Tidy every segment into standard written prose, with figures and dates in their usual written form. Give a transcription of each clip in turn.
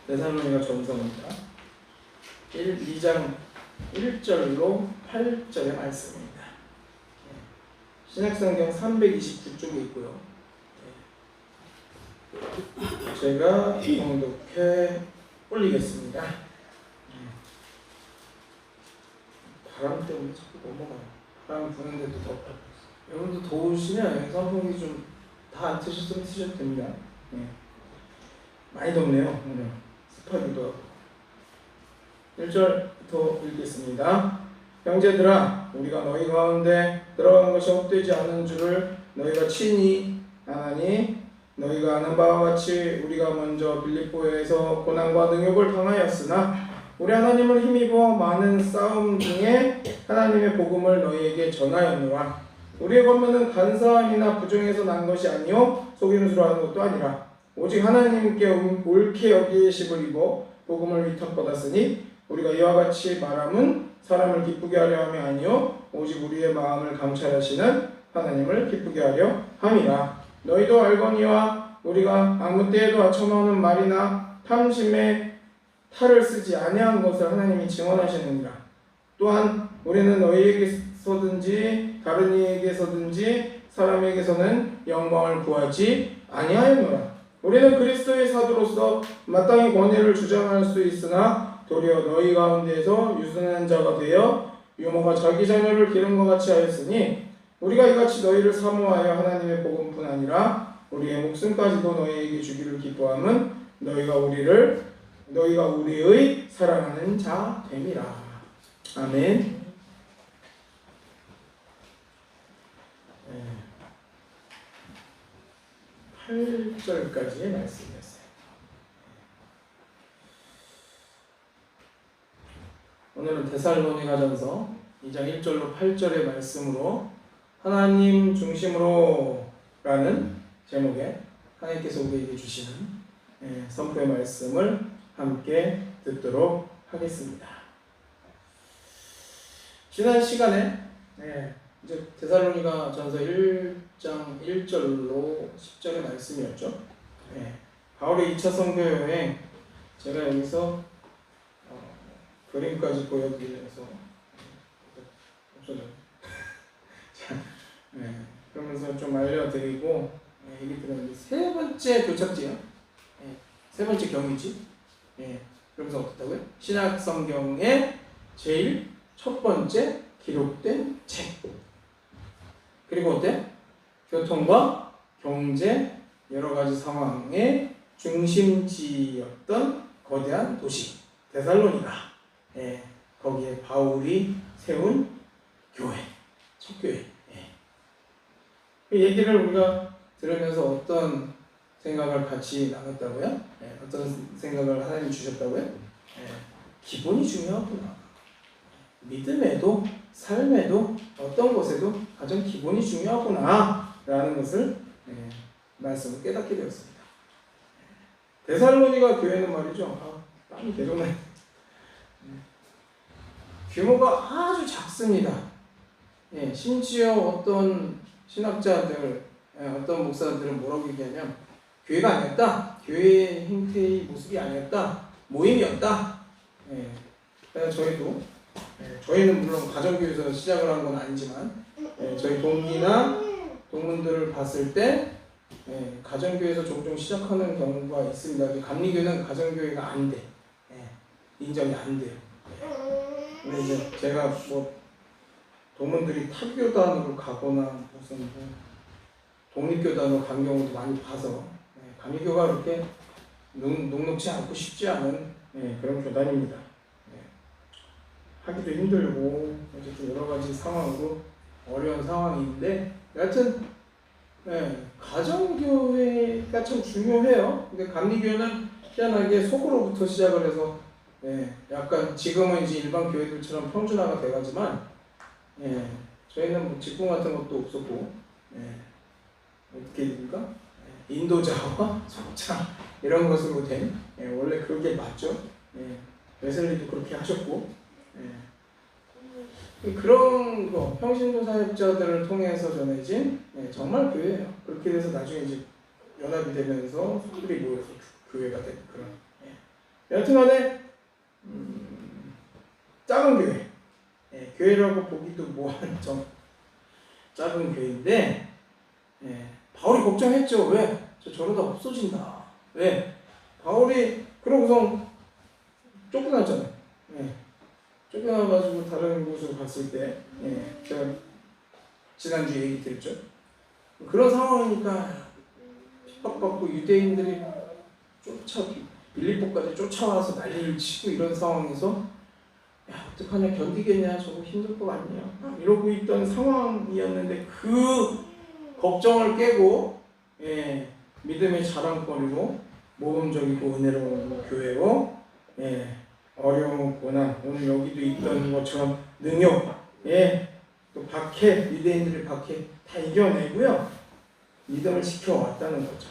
데살로니가 전서입니다. 2장 1절로 8절의 말씀입니다. 신약성경 329쪽에 있고요. 제가 봉독해 올리겠습니다. 바람 때문에 자꾸 넘어가요. 바람 부는데도 덥다. 여러분도 더우시면 선풍기 좀 다 안 트셨으면 트셔도 됩니다. 많이 덥네요. 오늘 습하기도 하고. 1절부터 읽겠습니다. 형제들아, 우리가 너희 가운데 들어간 것이 헛되지 않은 줄을 너희가 친히 아나니, 너희가 아는 바와 같이 우리가 먼저 빌립보에서 고난과 능욕을 당하였으나 우리 하나님을 힘입어 많은 싸움 중에 하나님의 복음을 너희에게 전하였노라. 우리의 권면은 간사함이나 부정에서 난 것이 아니요 속이는 수로 하는 것도 아니라 오직 하나님께 옳게 여기심을 입어 복음을 위탁받았으니 우리가 이와 같이 말함은 사람을 기쁘게 하려 함이 아니요 오직 우리의 마음을 감찰하시는 하나님을 기쁘게 하려 함이라. 너희도 알거니와 우리가 아무 때에도 아첨하는 말이나 탐심에 탈을 쓰지 아니한 것을 하나님이 증언하시느니라. 또한 우리는 너희에게서든지 다른 이에게서든지 사람에게서는 영광을 구하지 아니하였노라. 우리는 그리스도의 사도로서 마땅히 권위를 주장할 수 있으나 도리어 너희 가운데에서 유순한 자가 되어 유모가 자기 자녀를 기름과 같이 하였으니 우리가 이같이 너희를 사모하여 하나님의 복음뿐 아니라 우리의 목숨까지도 너희에게 주기를 기뻐함은 너희가 우리의 사랑하는 자 됨이라. 아멘. 8절까지의 말씀이었어요. 오늘은 데살로니가전서 2장 1절로 8절의 말씀으로 하나님 중심으로 라는 제목의 하나님께서 우리에게 주시는 선포의 말씀을 함께 듣도록 하겠습니다. 지난 시간에 이제 데살로니가 전서 1장 1절로 10절의 말씀이었죠. 바울의 2차 선교 여행, 제가 여기서 그림까지 보여드리면서 없어져요. 그러면서 좀 알려드리고 얘기 드렸는데 세 번째 도착지요. 세 번째 경유지. 그러면서 어떻다고요? 신약 성경의 제일 첫 번째 기록된 책. 그리고 어때? 교통과 경제 여러 가지 상황의 중심지였던 거대한 도시 데살로니가. 거기에 바울이 세운 교회, 첫 교회. 그 얘기를 우리가 들으면서 어떤 생각을 같이 나눴다고요? 어떤 생각을 하나님 주셨다고요? 기본이 중요하구나. 믿음에도 삶에도 어떤 것에도 가장 기본이 중요하구나 라는 것을 말씀을 깨닫게 되었습니다. 데살로니가 교회는 말이죠. 땀이 계속 나요. 규모가 아주 작습니다. 심지어 어떤 신학자들, 어떤 목사들은 뭐라고 얘기하냐면 교회가 아니었다. 교회의 형태의 모습이 아니었다. 모임이었다. 그래서 저희는 물론 가정교회에서 시작을 한 건 아니지만 저희 동기나 동문들을 봤을 때 가정교회에서 종종 시작하는 경우가 있습니다. 감리교회는 가정교회가 안 돼. 인정이 안 돼요. 근데 이제 제가 동문들이 타교단으로 가거나 무슨 독립교단으로 간 경우도 많이 봐서 감리교가 그렇게 녹록지 않고 쉽지 않은 그런 교단입니다. 하기도 힘들고 어쨌든 여러 가지 상황으로 어려운 상황인데 여하튼 가정교회가 참 중요해요. 근데 감리교회는 희한하게 속으로부터 시작을 해서 약간 지금은 이제 일반 교회들처럼 평준화가 돼가지만 저희는 뭐 직분 같은 것도 없었고 어떻게 됩니까? 인도자와 속자 이런 것으로 된 원래 그게 맞죠. 웨슬리도 그렇게 하셨고 그런 거 평신도 사역자들을 통해서 전해진 정말 교회예요. 그렇게 돼서 나중에 이제 연합이 되면서 속들이 모여서 교회가 된 그런 여튼간에 작은 교회, 교회라고 보기도 뭐한 좀 작은 교회인데, 바울이 걱정했죠. 왜? 저러다 없어진다. 왜? 바울이 그러고서 쫓겨났잖아요. 쫓겨나가지고 다른 곳으로 갔을 때, 제가 지난주에 얘기 드렸죠. 그런 상황이니까 핍박받고 유대인들이 빌립보까지 쫓아와서 난리를 치고 이런 상황에서 야 어떡하냐, 견디겠냐, 저거 힘들 거 아니냐 이러고 있던 상황이었는데 그 걱정을 깨고 믿음의 자랑거리로 모범적이고 은혜로운 교회로 어려운 고난, 오늘 여기도 있던 것처럼 능욕, 또 박해, 유대인들의 박해 다 이겨내고요 믿음을 지켜왔다는 거죠.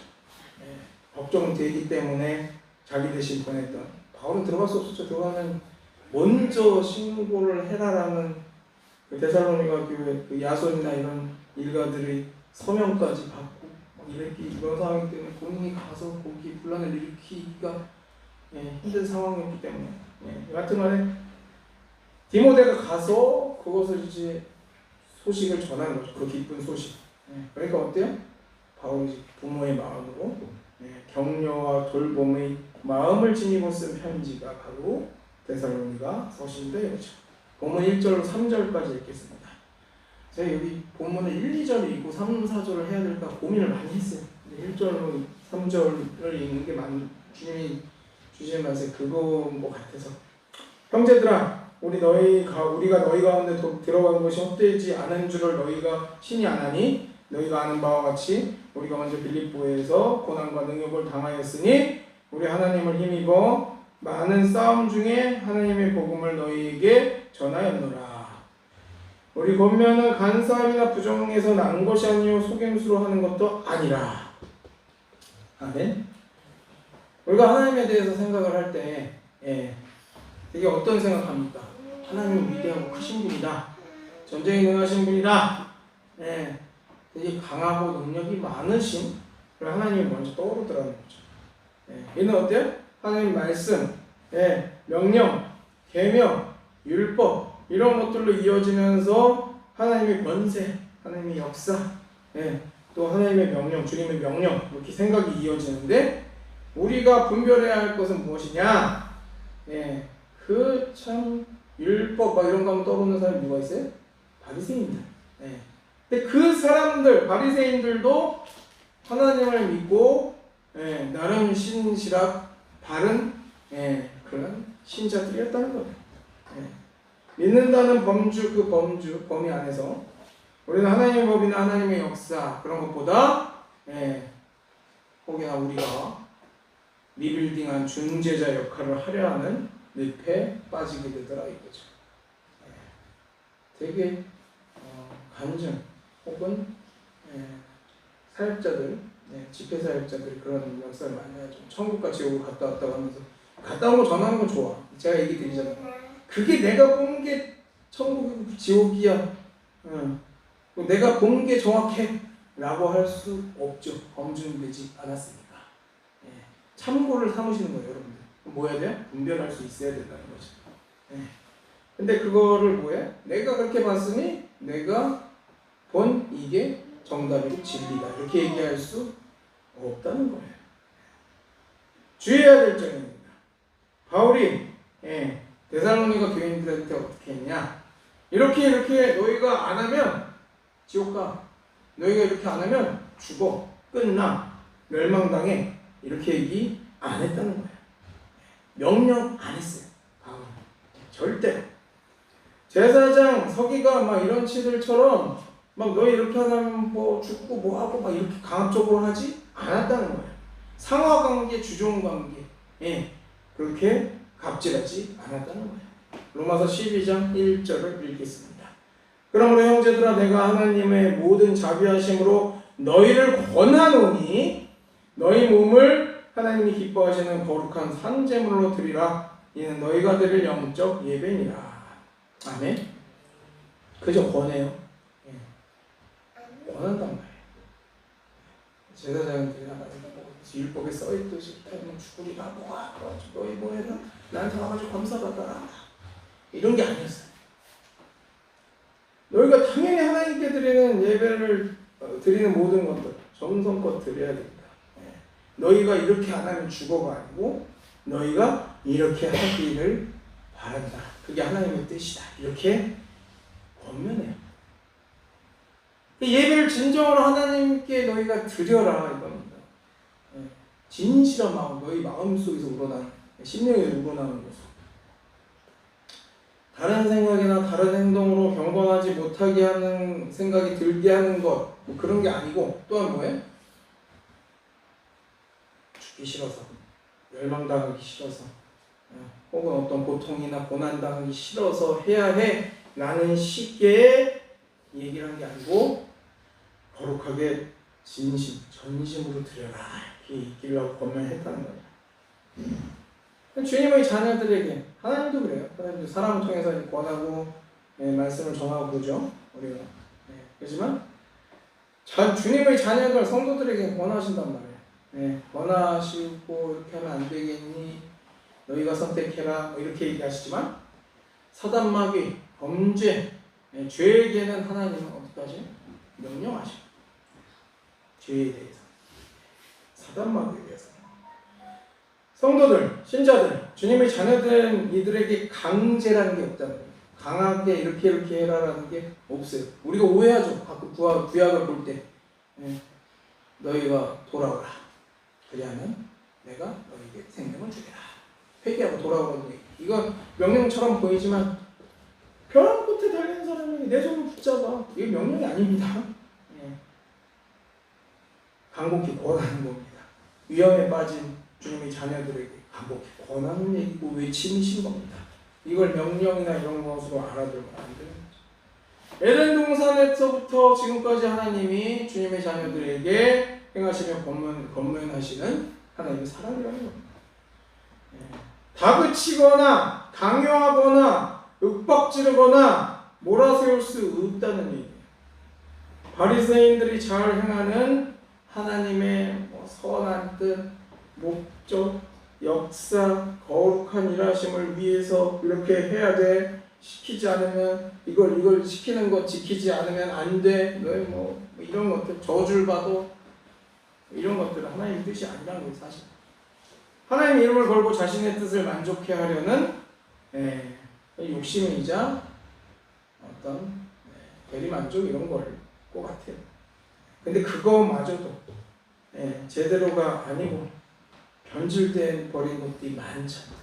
걱정되기 때문에 자기 대신 보냈던 바울은 들어갈 수 없었죠. 들어가면 먼저 신고를 해라라는 그 데살로니가 교회 그 야손이나 이런 일가들의 서명까지 받고 이런 상황이기 때문에 본인이 가서 거기 분란을 일으키기가 힘든 상황이었기 때문에 여하튼간에 디모데가 가서 그것을 이제 소식을 전하는 거죠. 그 기쁜 소식. 그러니까 어때요? 바울이 부모의 마음으로 격려와 돌봄의 마음을 지니고 쓴 편지가 바로 데살로니가 서신인데 이거죠. 본문 1절로 3절까지 읽겠습니다. 제가 여기 본문을 1, 2절을 읽고 3, 4절을 해야 될까 고민을 많이 했어요. 근데 1절로 3절을 읽는 게 주님이 주시는 말씀 그거인 것 같아서. 형제들아, 우리가 너희 가운데 들어간 것이 헛되지 않은 줄을 너희가 신이 아나니 너희가 아는 바와 같이 우리가 먼저 빌립보에서 고난과 능욕을 당하였으니 우리 하나님을 힘입어 많은 싸움 중에 하나님의 복음을 너희에게 전하였노라. 우리 권면은 간사함이나 부정에서 난 것이 아니요 속임수로 하는 것도 아니라. 아멘. 우리가 하나님에 대해서 생각을 할 때 되게 어떤 생각합니까? 하나님은 위대하고 크신 분이다. 전쟁에 능하신 분이다. 되게 강하고 능력이 많으신 하나님이 먼저 떠오르더라는 거죠. 얘는 어때요? 하나님 말씀, 명령, 계명, 율법 이런 것들로 이어지면서 하나님의 권세, 하나님의 역사, 또 하나님의 명령, 주님의 명령 이렇게 생각이 이어지는데 우리가 분별해야 할 것은 무엇이냐? 그 참 율법 막 이런 거 하면 떠오르는 사람이 누가 있어요? 바리새인들. 근데 그 사람들, 바리새인들도 하나님을 믿고 나름 신실한 바른 그런 신자들이었다는 거예요. 믿는다는 범위 안에서 우리는 하나님의 법이나 하나님의 역사 그런 것보다 혹여나 우리가 리빌딩한 중재자 역할을 하려 하는 늪에 빠지게 되더라 이거죠. 되게 간증 혹은 사역자들, 집회 사역자들이 그런 역사를 많이 하죠. 천국과 지옥을 갔다 왔다고 하면서 갔다 온 거 전하는 건 좋아. 제가 얘기 드리잖아요. 그게 내가 본 게 천국이고 지옥이야. 내가 본 게 정확해 라고 할 수 없죠. 검증되지 않았으니까. 참고를 삼으시는 거예요, 여러분들. 뭐 해야 돼요? 분별할 수 있어야 된다는 거죠. 근데 그거를 뭐해? 내가 그렇게 봤으니 내가 본 이게 정답이고 진리다. 이렇게 얘기할 수 없다는 거예요. 주의해야 될 점입니다. 바울이 데살로니가 교인들한테 어떻게 했냐? 이렇게 너희가 안 하면 지옥 가. 너희가 이렇게 안 하면 죽어. 끝나. 멸망당해. 이렇게 얘기 안 했다는 거예요. 명령 안 했어요. 바울은. 절대로. 제사장, 서기가 막 이런 치들처럼 막 너희 이렇게 하면 뭐 죽고 뭐 하고 막 이렇게 강압적으로 하지 않았다는 거예요. 상하관계, 주종관계 그렇게 갑질하지 않았다는 거예요. 로마서 12장 1절을 읽겠습니다. 그러므로 형제들아 내가 하나님의 모든 자비하심으로 너희를 권하노니 너희 몸을 하나님이 기뻐하시는 거룩한 산제물로 드리라. 이는 너희가 드릴 영적 예배니라. 아멘. 그저 권해요. 권한단 말이에요. 제사장들이 율법에 써있듯이 뭐 죽으리라 뭐가 너희 뭐해라 나한테 와가지고 검사받아라 이런 게 아니었어요. 너희가 당연히 하나님께 드리는 예배를 드리는 모든 것들 정성껏 드려야 됩니다. 너희가 이렇게 안 하면 죽어가 아니고 너희가 이렇게 하기를 바란다. 그게 하나님의 뜻이다. 이렇게 권면해요. 예배를 진정으로 하나님께 너희가 드려라 이겁니다. 진실한 마음, 너희 마음속에서 우러나는 심령에서 우러나는 것으로 다른 생각이나 다른 행동으로 경건하지 못하게 하는 생각이 들게 하는 것 뭐 그런 게 아니고 또한 뭐예요? 죽기 싫어서 멸망당하기 싫어서 혹은 어떤 고통이나 고난당하기 싫어서 해야 해 라는 식의 얘기를 한 게 아니고 거룩하게 진심, 전심으로 드려라 이렇게 얘기를 하고 권면했다는 거예요. 주님의 자녀들에게 하나님도 그래요. 하나님도 사람을 통해서 권하고 말씀을 전하고 그러죠. 우리가 그렇지만 주님의 자녀들 성도들에게 권하신단 말이에요. 권하시고 이렇게 하면 안 되겠니? 너희가 선택해라 뭐 이렇게 얘기하시지만 사단 마귀, 범죄, 죄에게는 하나님은 어디까지? 명령하시고 죄에 대해서 사단 마귀에 대해서 성도들, 신자들, 주님의 자녀들은 이들에게 강제라는 게 없다는 거예요. 강하게 이렇게 해라라는 게 없어요. 우리가 오해하죠. 가끔 구약을 볼 때 너희가 돌아오라. 그리하면 내가 너희에게 생명을 주리라. 회개하고 돌아오라는 얘기. 이건 명령처럼 보이지만 벼랑 끝에 달리는 사람이 내 손을 붙잡아. 이게 명령이 아닙니다. 간곡히 권하는 겁니다. 위험에 빠진 주님의 자녀들에게 간곡히 권하는 얘기고 외침이신 겁니다. 이걸 명령이나 이런 것으로 알아들면 안 되는 거죠. 에덴 동산에서부터 지금까지 하나님이 주님의 자녀들에게 행하시며 권면하시는 하나님의 사랑이라는 겁니다. 다그치거나 강요하거나 윽박지르거나 몰아세울 수 없다는 얘기예요. 바리새인들이 잘 행하는 하나님의 선한 뜻, 목적, 역사, 거룩한 일하심을 위해서 이렇게 해야 돼. 시키지 않으면 이걸 시키는 것 지키지 않으면 안 돼. 너희 뭐 이런 것들 저주를 받아. 이런 것들은 하나님의 뜻이 아니라는 거예요, 사실. 하나님 이름을 걸고 자신의 뜻을 만족해 하려는 욕심이자 어떤 대리만족 이런 걸 것 같아요. 근데 그거마저도 제대로가 아니고 변질돼 버린 것들이 많잖아요.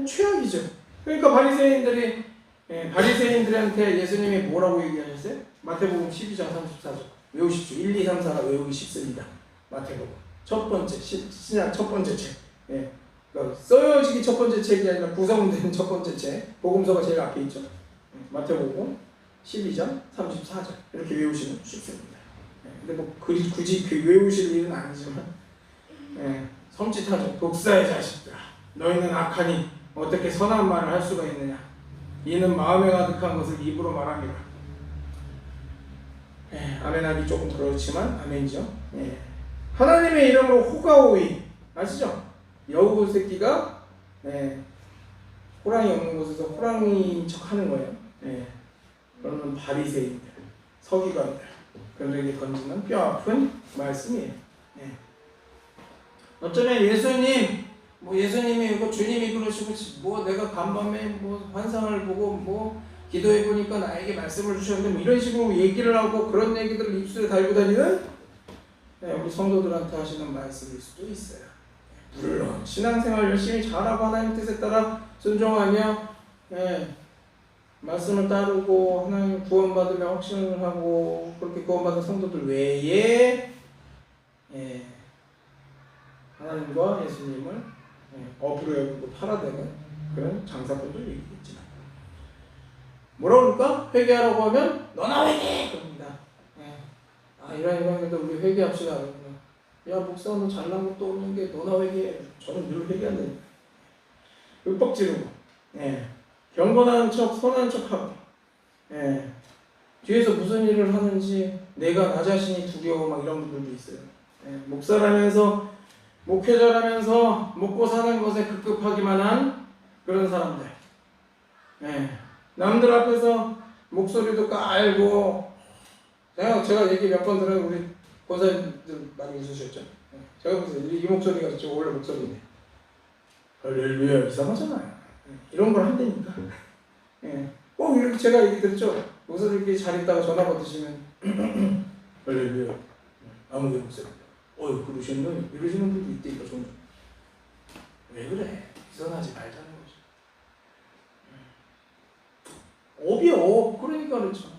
최악이죠. 그러니까 바리새인들한테 예수님이 뭐라고 얘기하셨어요? 마태복음 12장 34절 외우십시오. 1, 2, 3, 4가 외우기 쉽습니다. 마태복음 첫 번째 신약 첫 번째 책. 그러니까 써여지기 첫 번째 책이 아니라 구성되는 첫 번째 책. 복음서가 제일 앞에 있죠. 마태복음 12장 34절 이렇게 외우시면 쉽습니다. 근데 뭐 굳이 외우실 일은 아니지만 섬찟하죠. 독사의 자식들아 너희는 악하니 어떻게 선한 말을 할 수가 있느냐. 이는 마음에 가득한 것을 입으로 말합니다. 아멘하기 조금 그렇지만 아멘이죠. 하나님의 이름으로 호가오이 아시죠? 여우 새끼가 호랑이 없는 곳에서 호랑이인 척 하는 거예요. 그러면 바리새인들, 서기관들 그들에게 던지는 뼈아픈 말씀이에요. 어쩌면 예수님이 이거 주님이 그러시고 뭐 내가 간밤에 뭐 환상을 보고 뭐 기도해 보니까 나에게 말씀을 주셨는데 뭐 이런 식으로 얘기를 하고 그런 얘기들을 입술에 달고 다니는 우리 성도들한테 하시는 말씀일 수도 있어요. 물론 신앙생활 열심히 잘하고 하나님 뜻에 따라 순종하며 말씀을 따르고 하나님 구원받으며 확신을 하고 그렇게 구원받은 성도들 외에 하나님과 예수님을 업으로 여기고 팔아대는 그런 장사꾼들이 있겠지만 뭐라고 그럴까? 회개하라고 하면 너나 회개해! 그럽니다. 이런 것도 우리 회개합시다. 야 목사 너 잘난 것도 없는게 너나 회개해. 저는 늘 회개하는 윽박지르고 경건한 척 선한 척하고 뒤에서 무슨 일을 하는지 내가 나 자신이 두려워 막 이런 분들도 있어요. 목사라면서 목회자라면서 먹고 사는 것에 급급하기만 한 그런 사람들. 예. 남들 앞에서 목소리도 깔고, 제가 얘기 몇 번 들어요. 우리 권사님들 많이 웃으셨죠? 예. 제가 보세요. 이 목소리가 지금 원래 목소리인데. 할렐루야, 이상하잖아요. 예. 이런 걸 한다니까. 예. 꼭 이렇게 제가 얘기 들었죠? 목사들끼리 잘 있다가 전화 받으시면, 할렐루야, 아무개 목소리. 그러셨네? 이러시는 분도 있다니까, 종종. 왜 그래? 이상하지 말자는 거죠. 업이요. 그러니까 그렇죠.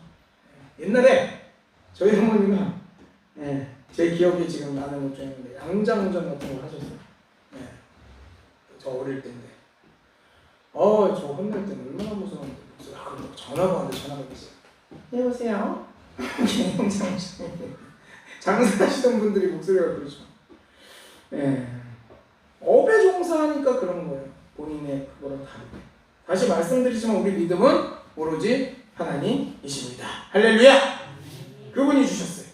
옛날에 저희 어머니가 제 기억에 지금 나는 것 중에 있는데 양장운전 같은 걸 하셨어요. 저 어릴 때인데. 저 혼날 때는 얼마나 무서웠는데. 그럼 전화가 왔는데 전화가 있어요. 여보세요? 양장운전. 장사하시던 분들이 목소리가 그렇죠. 업에 종사하니까 그런 거예요. 본인의 그거랑 다르게. 다시 말씀드리지만 우리 믿음은 오로지 하나님이십니다. 할렐루야! 그분이 주셨어요.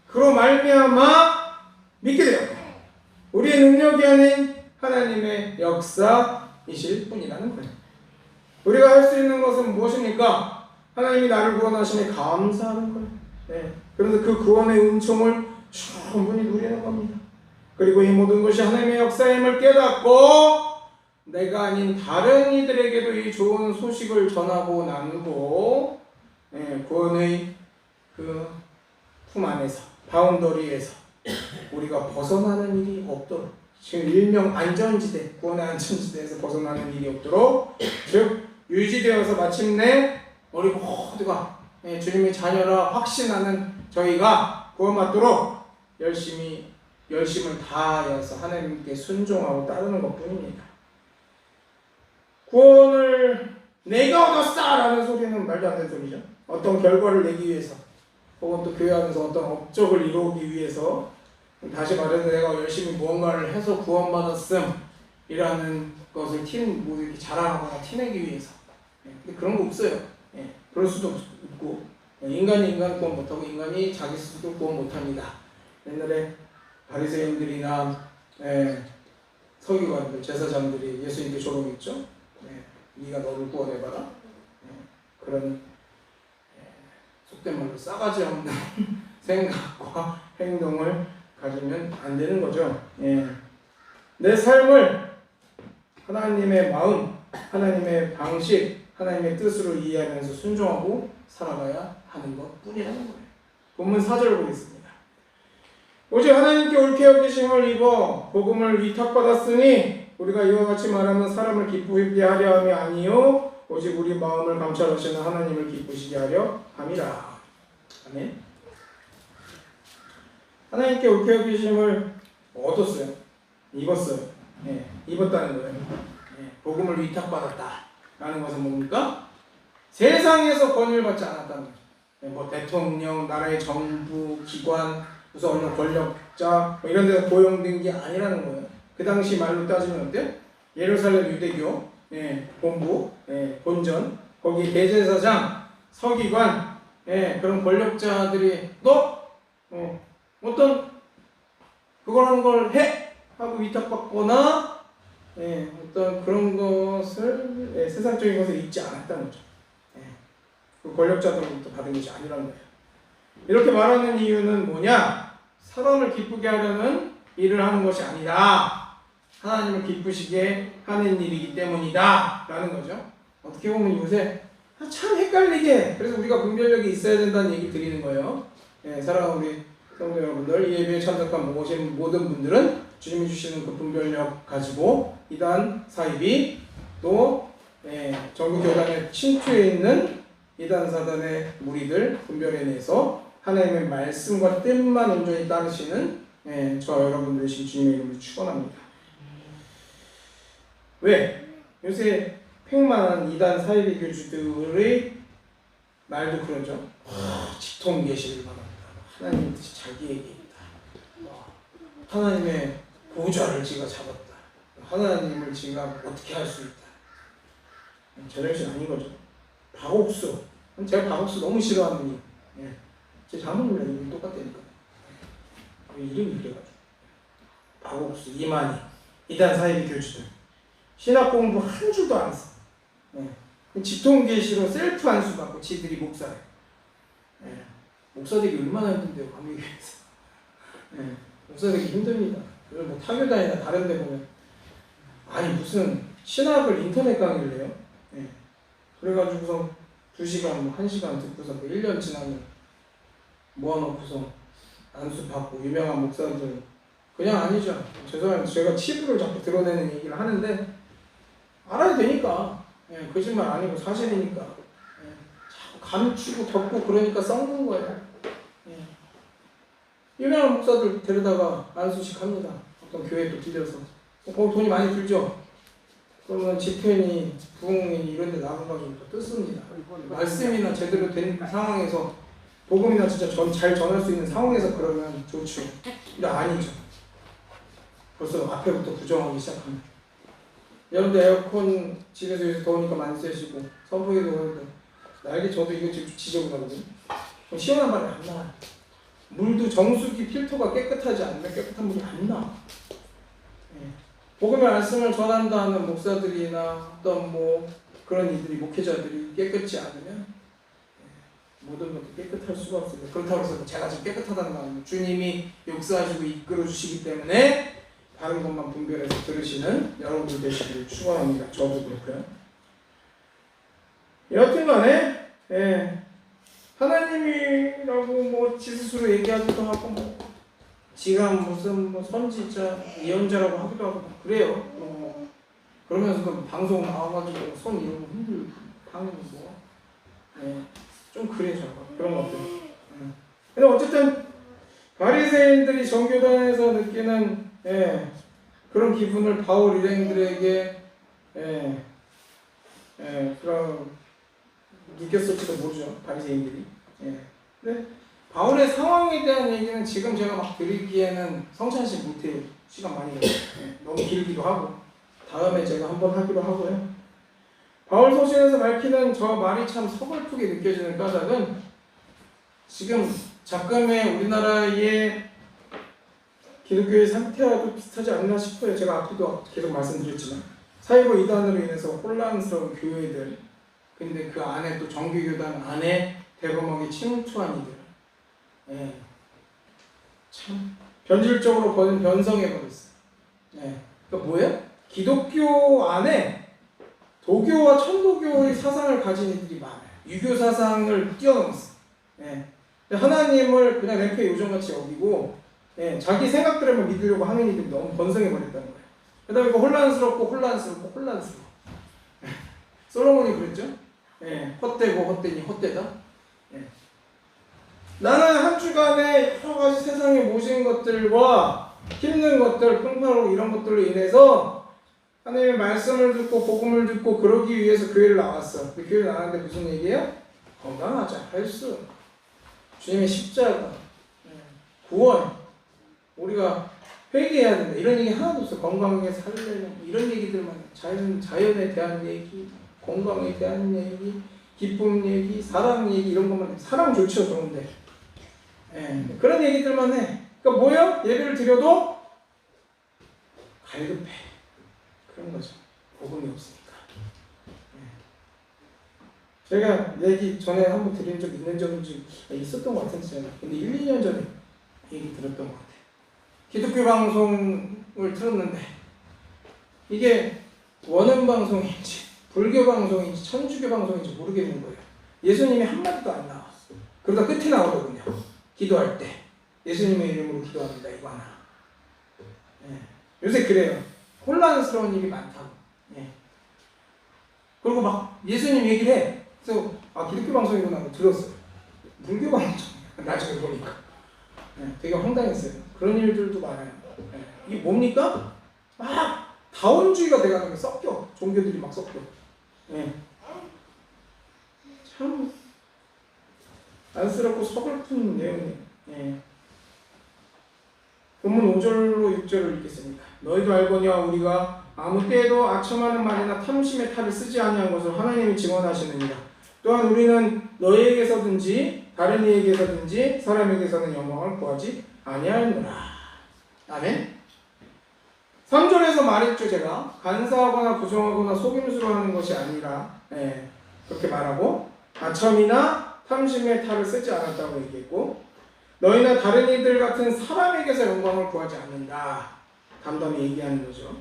그로 말미암아 믿게 되었고 우리의 능력이 아닌 하나님의 역사이실 뿐이라는 거예요. 우리가 할 수 있는 것은 무엇입니까? 하나님이 나를 구원하시니 감사하는 거예요. 그래서 그 구원의 은총을 충분히 누리는 겁니다. 그리고 이 모든 것이 하나님의 역사임을 깨닫고 내가 아닌 다른 이들에게도 이 좋은 소식을 전하고 나누고 구원의 그 품 안에서 바운더리에서 우리가 벗어나는 일이 없도록 지금 일명 안전지대 구원의 안전지대에서 벗어나는 일이 없도록 즉 유지되어서 마침내 우리 모두가 주님의 자녀라 확신하는 저희가 구원받도록 열심을 다하여서 하나님께 순종하고 따르는 것뿐입니다. 구원을 내가 얻었다 라는 소리는 말도 안 되는 소리죠. 어떤 결과를 내기 위해서 혹은 또 교회 안에서 어떤 업적을 이루기 위해서 다시 말해서 내가 열심히 무언가를 해서 구원받았음 이라는 것을 뭐 이렇게 자랑하거나 티내기 위해서. 근데 그런 거 없어요. 그럴 수도 없고 인간이 인간 구원 못하고 인간이 자기 스스로 구원 못합니다. 옛날에 바리새인들이나 서기관들, 제사장들이 예수님께 조롱했죠. 네가 너를 구원해봐라. 그런 속된 말로 싸가지 없는 생각과 행동을 가지면 안 되는 거죠. 내 삶을 하나님의 마음, 하나님의 방식, 하나님의 뜻으로 이해하면서 순종하고 살아가야 하는 것 뿐이라는 거예요. 본문 4절 보겠습니다. 오직 하나님께 옳게 여기심을 입어 복음을 위탁받았으니 우리가 이와 같이 말하면 사람을 기쁘게 하려 함이 아니요 오직 우리 마음을 감찰하시는 하나님을 기쁘시게 하려 함이라. 아멘. 하나님께 옳게 여기심을 얻었어요. 입었어요. 입었다는 거예요. 복음을 위탁받았다 라는 것은 뭡니까? 세상에서 권위를 받지 않았다는 거죠. 뭐 대통령, 나라의 정부, 기관, 무슨 어느 권력자 이런 데서 고용된 게 아니라는 거예요. 그 당시 말로 따지면 어때요? 예루살렘 유대교 본부, 본전, 거기 대제사장, 서기관 그런 권력자들이 너 어떤 그거라는 걸 해! 하고 위탁받거나 어떤 그런 것을 세상적인 것을 잊지 않았다는 거죠. 그 권력자들로부터 받은 것이 아니라는 거예요. 이렇게 말하는 이유는 뭐냐? 사람을 기쁘게 하려는 일을 하는 것이 아니라 하나님을 기쁘시게 하는 일이기 때문이다 라는 거죠. 어떻게 보면 요새 참 헷갈리게 그래서 우리가 분별력이 있어야 된다는 얘기 드리는 거예요. 사랑하는 우리 성도 여러분들, 이 예배에 참석한 오신 모든 분들은 주님이 주시는 그 분별력 가지고 이단 사입이 또 전국 교단에 침투해 있는 이단 사단의 무리들 분별해내서 하나님의 말씀과 뜻만 온전히 따르시는 저 여러분 되신 주님의 이름으로 축원합니다. 왜? 요새 팽만한 이단 사이비 교주들의 말도 그러죠. 직통 계시를 바랍니다. 하나님 뜻이 자기에게입니다. 하나님의 보좌를 지가 잡았다. 하나님을 지가 어떻게 할 수 있다. 제정신 아닌 거죠. 박옥수. 제가 박옥수 너무 싫어하는 이유. 제 잘못 몰라요. 이름이 똑같다니까. 이름이 그래가지고. 박옥수, 이만희, 이단 사이비 교주들 신학 공부 한 줄도 안 했어. 지통계시로 셀프 안수 받고 지들이 목사래. 목사 되기 얼마나 힘든데요, 감리교회에서. 목사 되기 힘듭니다. 그리고 뭐 타교단이나 다른 데 보면 아니 무슨 신학을 인터넷 강의를 해요. 그래가지고서 2시간, 뭐 1시간 듣고서 1년 지나면 모아놓고서 안수 받고 유명한 목사들 그냥 아니죠. 죄송합니다. 제가 치부를 자꾸 드러내는 얘기를 하는데 알아야 되니까. 거짓말 아니고 사실이니까. 자꾸 감추고 덮고 그러니까 썩는 거예요. 유명한 목사들 데려다가 안수식 합니다. 어떤 교회 또 빌려서. 거기 돈이 많이 들죠. 그러면 집회니 부흥회니 이런 데 나가가지고 또 뜯습니다. 말씀이나 제대로 된 상황에서 복음이나 진짜 잘 전할 수 있는 상황에서 그러면 좋죠. 근데 아니죠. 벌써 앞에부터 부정하기 시작합니다. 여러분들 에어컨 집에서 요새 더우니까 많이 쓰시고 선풍기도 그런데 날개 저도 이거 지금 지저분하거든요. 시원한 바람이 안 나와요. 물도 정수기 필터가 깨끗하지 않으면 깨끗한 물이 안 나와. 복음의 말씀을 전한다 하는 목사들이나 어떤 뭐 그런 이들이 목회자들이 깨끗지 않으면 모든 것도 깨끗할 수가 없습니다. 그렇다고 해서 제가 지금 깨끗하다는 거 아니에요. 주님이 역사하시고 이끌어 주시기 때문에 다른 것만 분별해서 들으시는 여러분들 되시기를 축원합니다. 저도 그렇고요. 여튼 간에 하나님이라고 뭐 지스스로 얘기하기도 하고 뭐 지가 무슨 뭐 선지자 예언자라고 하기도 하고 그래요. 그러면서도 방송 나와가지고 손 이러고 흔들고 하는 뭐 좀 그래요. 그런 것들. 근데 어쨌든 바리새인들이 정교단에서 느끼는 그런 기분을 바울 일행들에게 그런 느꼈을지도 모르죠. 바리새인들이. 근데 바울의 상황에 대한 얘기는 지금 제가 막 드리기에는 성찬식 못해요. 시간 많이 걸려요. 너무 길기도 하고 다음에 제가 한번 하기로 하고요. 바울 서신에서 밝히는 저 말이 참 서글프게 느껴지는 까닭은 지금 작금의 우리나라의 기독교의 상태와도 비슷하지 않나 싶어요. 제가 앞에도 계속 말씀드렸지만 사이버 이단으로 인해서 혼란스러운 교회들, 근데 그 안에 또 정규교단 안에 대범하게 침투한 이들, 참 변질적으로 변성해버렸어요. 그러니까 뭐예요? 기독교 안에 도교와 천도교의 사상을 가진 이들이 많아요. 유교 사상을 뛰어넘었어요. 하나님을 그냥 램프의 요정같이 여기고 자기 생각대로만 믿으려고 하는 이들이 너무 번성해버렸다는 거예요. 그러다 보니까 혼란스러워. 솔로몬이 그랬죠? 헛되고 헛되니 헛되다. 나는 한 주간에 여러 가지 세상의 모진 것들과 힘든 것들, 풍파로 이런 것들로 인해서 하나님의 말씀을 듣고 복음을 듣고 그러기 위해서 교회를 나왔어. 그 교회를 나왔는데 무슨 얘기예요? 건강하자, 헬스, 주님의 십자가, 구원, 우리가 회개해야 된다. 이런 얘기 하나도 없어. 건강하게 살려면 이런 얘기들만 자연에 대한 얘기, 건강에 대한 얘기, 기쁨 얘기, 사랑 얘기 이런 것만 해. 사랑 좋죠, 좋은데. 그런 얘기들만 해. 그러니까 뭐야? 예배를 드려도 갈급해. 그런 거죠. 복음이 없으니까. 제가 얘기 전에 한번 드린 적 있는 적인지 있었던 것 같은데 근데 1, 2년 전에 얘기 들었던 것 같아요. 기독교 방송을 틀었는데 이게 원음 방송인지 불교 방송인지 천주교 방송인지 모르겠는 거예요. 예수님이 한마디도 안 나와. 그러다 끝에 나오거든요. 기도할 때 예수님의 이름으로 기도합니다. 이거 하나. 요새 그래요. 혼란스러운 일이 많다고. 그리고 막 예수님 얘기를 해. 그래서 기독교 방송이구나 들었어요. 불교 방송 나중에 보니까 되게 황당했어요. 그런 일들도 많아요. 이게 뭡니까? 막 다원주의가 돼가는 게 섞여. 종교들이 막 섞여. 참 안쓰럽고 서글픈 내용이에요. 본문 5절로 6절을 읽겠습니다. 너희도 알거니와 우리가 아무 때에도 악청하는 말이나 탐심의 탈을 쓰지 아니한 것을 하나님이 증언하시느니라. 또한 우리는 너희에게서든지 다른 이에게서든지 사람에게서는 영광을 구하지 아니하노라. 아멘. 3절에서 말했죠. 제가 간사하거나 부정하거나 속임수로 하는 것이 아니라 그렇게 말하고 아첨이나 탐심의 탈을 쓰지 않았다고 얘기했고 너희나 다른 이들 같은 사람에게서 영광을 구하지 않는다. 담담히 얘기하는 거죠.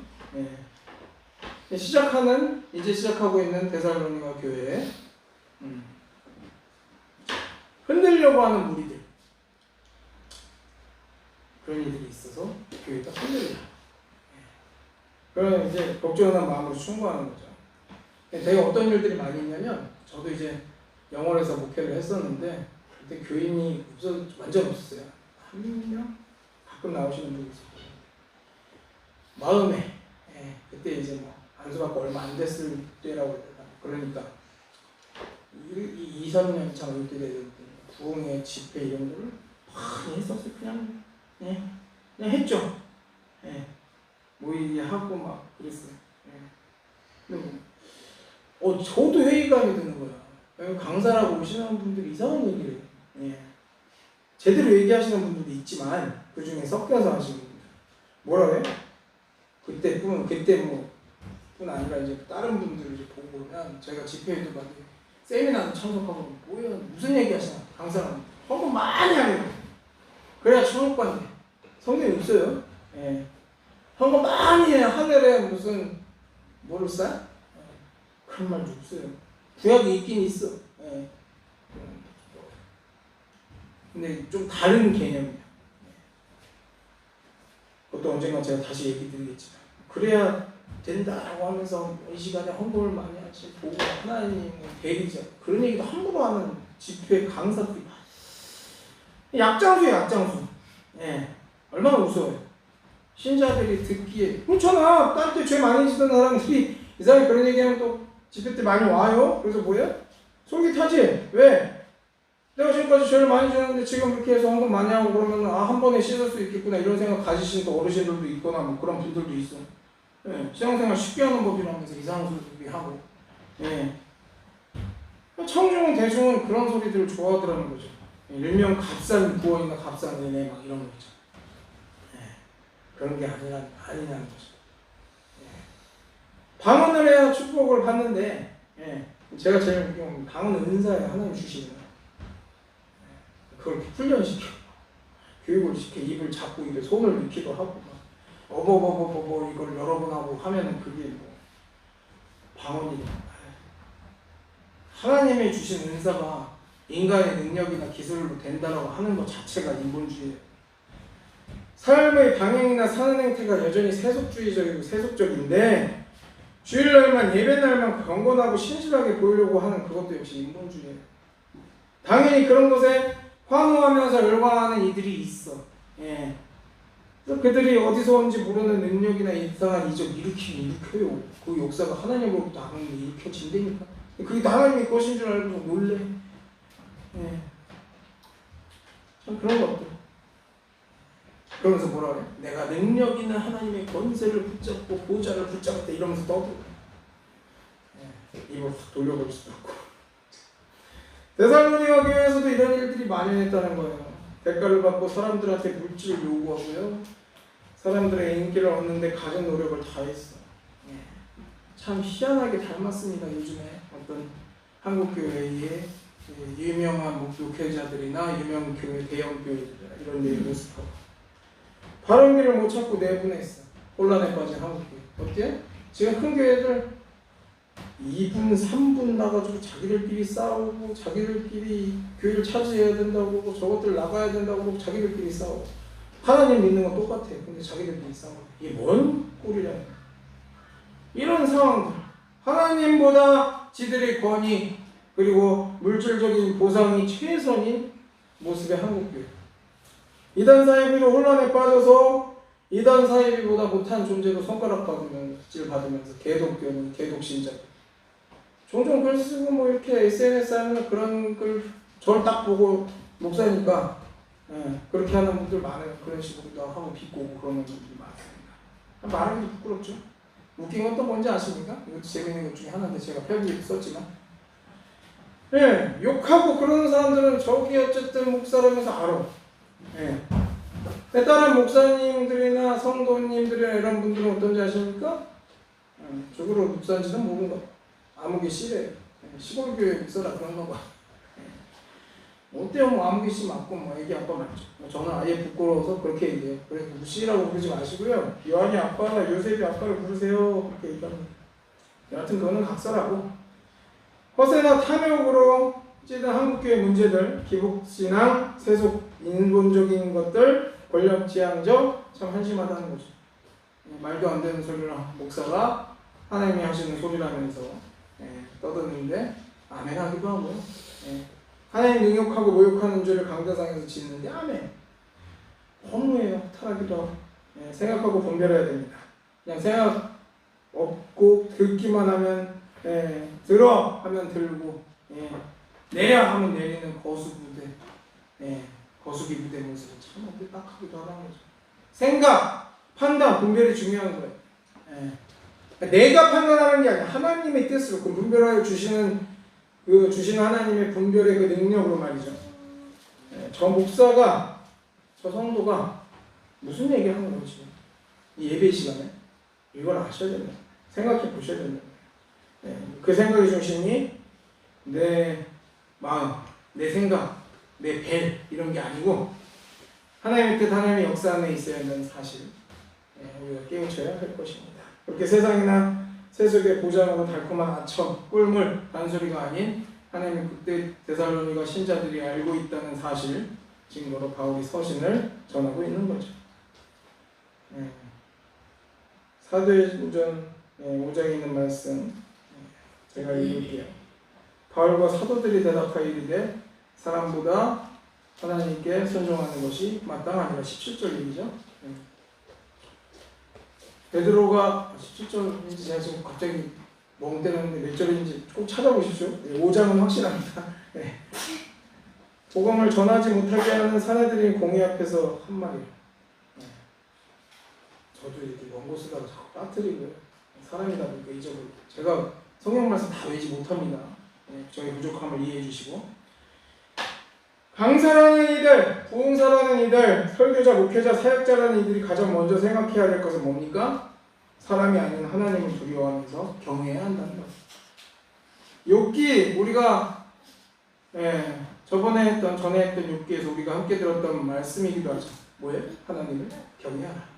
이제 시작하고 있는 데살로니가 교회에 흔들려고 하는 무리들 그런 일들이 있어서 교회가 흔들려. 그런 이제 걱정하는 마음으로 충고하는 거죠. 되게 어떤 일들이 많이 있냐면 저도 이제 영월에서 목회를 했었는데 그때 교인이 완전 없었어요. 한 명 가끔 나오시는 분이 있었고 마음에 그때 이제 뭐 안수받고 얼마 안 됐을 때라고 해야 되나 그러니까 2, 3년 차 이때 되던 부흥회 집회 이런 거를 많이 했었어요. 그냥 했죠. 모의하고 막 그랬어요. 근데 저도 회의감이 드는 거야. 강사라고 오시는 분들이 이상한 얘기를 해요. 제대로 얘기하시는 분들도 있지만 그 중에 섞여서 하시는 분들 뭐라 해요? 그때뿐 아니라 이제 다른 분들을 이제 보고 보면 제가 집회에도 막 세미나도 참석하고 뭐야 무슨 얘기 하시나 강사는 헌금 많이 하는 그래야 천국관대 성경이 없어요. 헌금 많이 해 하늘에 무슨 뭐를 쌓? 그런 말도 없어요. 구약이 있긴 있어. 근데 좀 다른 개념이야. 그것도 언젠가 제가 다시 얘기 드리겠지만 그래야 된다라고 하면서 이 시간에 헌금을 많이 하지 보고 하나님의 대리자 그런 얘기도 함부로 하는 집회 강사들이 약장수예요. 약장수. 얼마나 무서워요. 신자들이 듣기에 그렇잖아. 딴 때 죄 많이 지던 사람들이 이 사람이 그런 얘기하면 또 집회 때 많이 와요. 그래서 뭐야? 솔깃하지? 왜? 내가 지금까지 죄를 많이 지었는데 지금 그렇게 해서 헌금 많이 하고 그러면 한 번에 씻을 수 있겠구나 이런 생각 가지신 또 어르신들도 있거나 뭐 그런 분들도 있어. 신앙생활 쉽게 하는 법이라면서 이상한 소리들이 하고. 청중은 대중은 그런 소리들을 좋아하더라는 거죠. 일명 값싼 구원이나 값싼 은혜 막 이런 거죠. 그런 게 아니라는 거죠. 방언을 해야 축복을 받는데 제가 제일 느끼는 방언은 은사예요. 하나님 주시는 거. 그걸 훈련시켜 교육을 시켜 입을 잡고 이제 손을 익히고 하고 어버버버버버 이걸 여러 번 하고 하면은 그게 뭐 방언이 하나님이 주신 은사가 인간의 능력이나 기술로 된다라고 하는 것 자체가 인본주의예요. 삶의 방향이나 사는 행태가 여전히 세속주의적이고 세속적인데 주일날만 예배날만 경건하고 신실하게 보이려고 하는 그것도 역시 인본주의예요. 당연히 그런 것에 환호하면서 열광하는 이들이 있어. 그래서 그들이 어디서 온지 모르는 능력이나 이상한 이적 일으켜요. 그 역사가 하나님으로부터 하나님이 일으켜진다니까. 그게 하나님의 것인 줄 알고 놀래. 참 그런 것들. 그러면서 뭐라 그래? 내가 능력 있는 하나님의 권세를 붙잡고 보좌를 붙잡았다 이러면서 떠들어. 입을 확 돌려버릴 수도 없고. 데살로니가 교회에서도 이런 일들이 만연했다는 거예요. 대가를 받고 사람들한테 물질을 요구하고요. 사람들의 인기를 얻는데 가진 노력을 다했어. 참 희한하게 닮았습니다. 요즘에 어떤 한국 교회의 유명한 목회자들이나 유명 교회 대형 교회들 이런 일을 모습하고 바른 길을 못 찾고 내분했어. 혼란에 빠진 한국 교회. 어때? 지금 큰 교회들 2분, 3분 나가지고 자기들끼리 싸우고 자기들끼리 교회를 차지해야 된다고 그러고 저것들 나가야 된다고 그러고 자기들끼리 싸우고 하나님 믿는 건 똑같아. 근데 자기들끼리 싸우고 이게 뭔 꼴이냐. 이런 상황들 하나님보다 지들의 권위 그리고 물질적인 보상이 최선인 모습의 한국교회. 이단 사이비로 혼란에 빠져서 이단 사이비보다 못한 존재로 손가락 받으면서 개독교는 개독신자 종종 글 쓰고 뭐 이렇게 SNS 하면 그런 글 저를 딱 보고 목사니까 그렇게 하는 분들 많아요. 그런 식으로 하고 비꼬고 그러는 분들이 많습니다. 말하기 부끄럽죠. 웃긴 건 또 뭔지 아십니까? 이것도 재밌는 것 중에 하나인데 제가 표기에 썼지만 욕하고 그러는 사람들은 저기 어쨌든 목사라면서 알아. 다른 목사님들이나 성도님들이나 이런 분들은 어떤지 아십니까? 저거로 목사인지는 모르는 거. 아무개 씨래. 시골교회 목사라 그런가 봐. 어때요? 뭐 아무개 씨 맞고 뭐 애기 아빠 맞죠. 저는 아예 부끄러워서 그렇게 얘기해요. 그래서 씨라고 부르지 마시고요. 요한이 아빠나 요셉이 아빠를 부르세요. 그렇게 얘기합니다. 여하튼 그거는 각서라고. 허세나 탐욕으로 찌든 한국교회 문제들, 기복신앙, 세속, 인본적인 것들, 권력지향적 참 한심하다는 거죠. 말도 안 되는 소리를 목사가 하나님이 하시는 소리라면서 떠드는데 아멘 하기도 하고요. 하나님 능욕하고 모욕하는 죄를 강대상에서 짓는데 아멘. 허무해요. 허탈하기도 하고. 생각하고 분별해야 됩니다. 그냥 생각 없고 듣기만 하면 들어 하면 들고 내려 하면 내리는 거수부대 거수기 부대 모습은 참 딱하기도 하다는 거죠. 생각, 판단, 분별이 중요한 거예요. 내가 판단하는 게 아니라 하나님의 뜻으로 그 분별하여 주시는 하나님의 분별의 그 능력으로 말이죠. 저 목사가 저 성도가 무슨 얘기를 하는 거지? 이 예배 시간에 이걸 아셔야 됩니다. 생각해 보셔야 됩니다. 그 생각의 중심이 내 마음, 내 생각, 내 배 이런 게 아니고 하나님의 뜻, 하나님의 역사 안에 있어야 한다는 사실 우리가 깨우쳐야 할 것입니다. 그렇게 세상이나 세속의 보장하고 달콤한 아첨, 꿀물, 단소리가 아닌 하나님의 그때 데살로니가 신자들이 알고 있다는 사실 증거로 바울이 서신을 전하고 있는 거죠. 사도행전 5장에 있는 말씀 제가 읽을게요. 바울과 사도들이 대답하여 이르되 사람보다 하나님께 순종하는 것이 마땅하니라. 17절 얘기죠. 베드로가 17절인지 제가 지금 갑자기 멍 때렸는데 몇 절인지 꼭 찾아보십시오. 5장은 확실합니다. 복음을 전하지 못하게 하는 사내들이 공회 앞에서 한 말이에요. 저도 이렇게 먼 곳으로 자꾸 빠뜨리고요. 사람이다 보니까 잊어버리고 제가 성경 말씀 다 외지 못합니다. 저의 부족함을 이해해 주시고 강사라는 이들, 부흥사라는 이들, 설교자, 목회자, 사역자라는 이들이 가장 먼저 생각해야 될 것은 뭡니까? 사람이 아닌 하나님을 두려워하면서 경외해야 한다는 것. 욥기 우리가 전에 했던 욥기에서 우리가 함께 들었던 말씀이기도 하죠. 뭐예요? 하나님을 경외하라.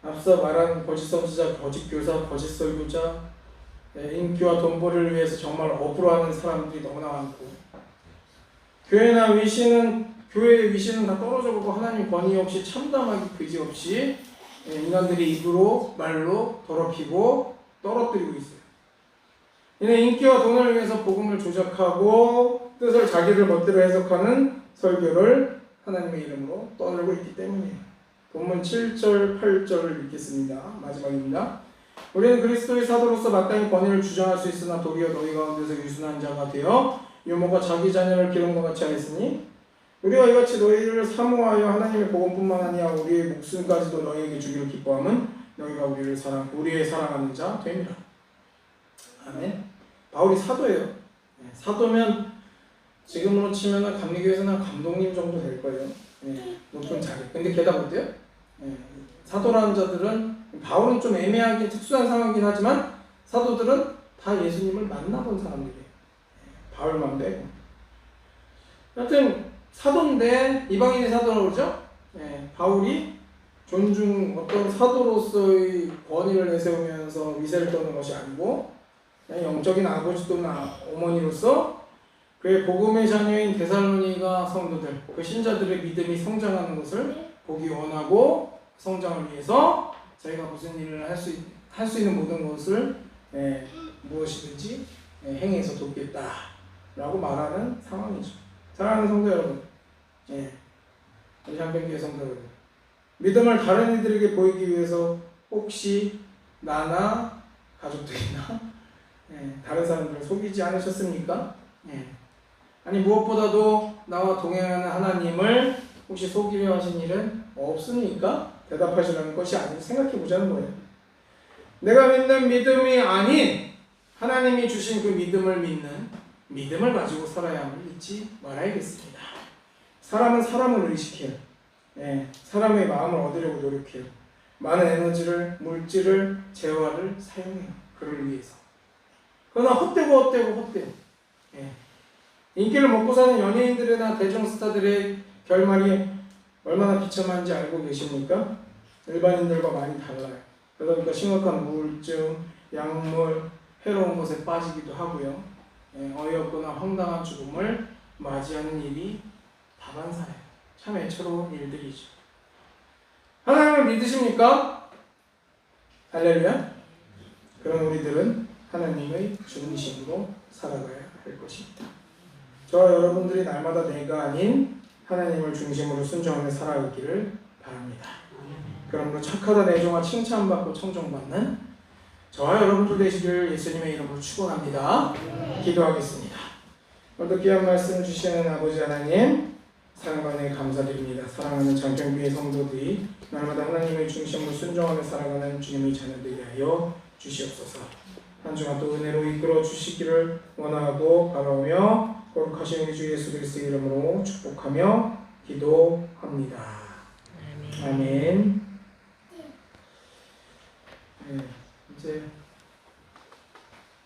앞서 말한 거짓 선지자, 거짓 교사, 거짓 설교자, 인기와 돈벌이를 위해서 정말 억울해하는 사람들이 너무나 많고 교회의 위신은 다 떨어져가고 하나님 권위 없이 참담하기 그지없이 인간들이 입으로 말로 더럽히고 떨어뜨리고 있어요. 이는 인기와 돈을 위해서 복음을 조작하고 뜻을 자기들 멋대로 해석하는 설교를 하나님의 이름으로 떠들고 있기 때문이에요. 본문 7절, 8절을 읽겠습니다. 마지막입니다. 우리는 그리스도의 사도로서 마땅히 권위를 주장할 수 있으나 도리어 너희 가운데서 유순한 자가 되어 유모가 자기 자녀를 기름과 같이 하였으니 우리가 이같이 너희를 사모하여 하나님의 복음뿐만 아니라 우리의 목숨까지도 너희에게 주기를 기뻐함은 너희가 우리의 사랑하는 자 됩니다. 아멘. 바울이 사도예요. 사도면 지금으로 치면 감리교에서는 감독님 정도 될 거예요. 높은 자리. 근데 게다가 어때요? 사도라는 자들은 바울은 좀 애매하게 특수한 상황이긴 하지만 사도들은 다 예수님을 만나본 사람들이에요. 바울만 빼고. 하여튼 사도인데 이방인의 사도라고 그러죠? 바울이 어떤 사도로서의 권위를 내세우면서 위세를 떠는 것이 아니고 영적인 아버지 또는 어머니로서 그의 복음의 자녀인 데살로니가 성도들, 그 신자들의 믿음이 성장하는 것을 보기 원하고 성장을 위해서 저희가 무슨 일을 할 수 있는 모든 것을 무엇이든지 행해서 돕겠다라고 말하는 상황이죠. 사랑하는 성도 여러분, 우리 한변교회 성도 여러분, 믿음을 다른 이들에게 보이기 위해서 혹시 나나 가족들이나 다른 사람들을 속이지 않으셨습니까? 아니 무엇보다도 나와 동행하는 하나님을 혹시 속이려 하신 일은 없습니까? 대답하시라는 것이 아니고 생각해 보자는 거예요. 내가 믿는 믿음이 아닌 하나님이 주신 그 믿음을 믿는 믿음을 가지고 살아야 함을 잊지 말아야겠습니다. 사람은 사람을 의식해요. 예, 사람의 마음을 얻으려고 노력해요. 많은 에너지를, 물질을, 재화를 사용해요. 그를 위해서. 그러나 헛되고. 예. 인기를 먹고 사는 연예인들이나 대중 스타들의 결말이 얼마나 비참한지 알고 계십니까? 일반인들과 많이 달라요. 그러니까 심각한 우울증, 약물, 해로운 것에 빠지기도 하고요. 예, 어이없거나 황당한 죽음을 맞이하는 일이 다반사예요. 참 애처로운 일들이죠. 하나님을 믿으십니까? 할렐루야. 그럼 우리들은 하나님의 중심으로 살아가야 할 것입니다. 저와 여러분들이 날마다 내가 아닌 하나님을 중심으로 순종하며 살아가기를 바랍니다. 그러므로 착하다 내종과 칭찬받고 청정받는 저와 여러분들 되시기를 예수님의 이름으로 축원합니다. 기도하겠습니다. 오늘도 귀한 말씀 주시는 아버지 하나님, 사랑하는 감사드립니다. 사랑하는 장평교회 성도들이 날마다 하나님의 중심으로 순종하며 살아가는 주님의 자녀들이 하여 주시옵소서. 한 주간 또 은혜로 이끌어 주시기를 원하고 바라오며 거룩하신 우리 주 예수 그리스도의 이름으로 축복하며 기도합니다. 아멘. 네, 이제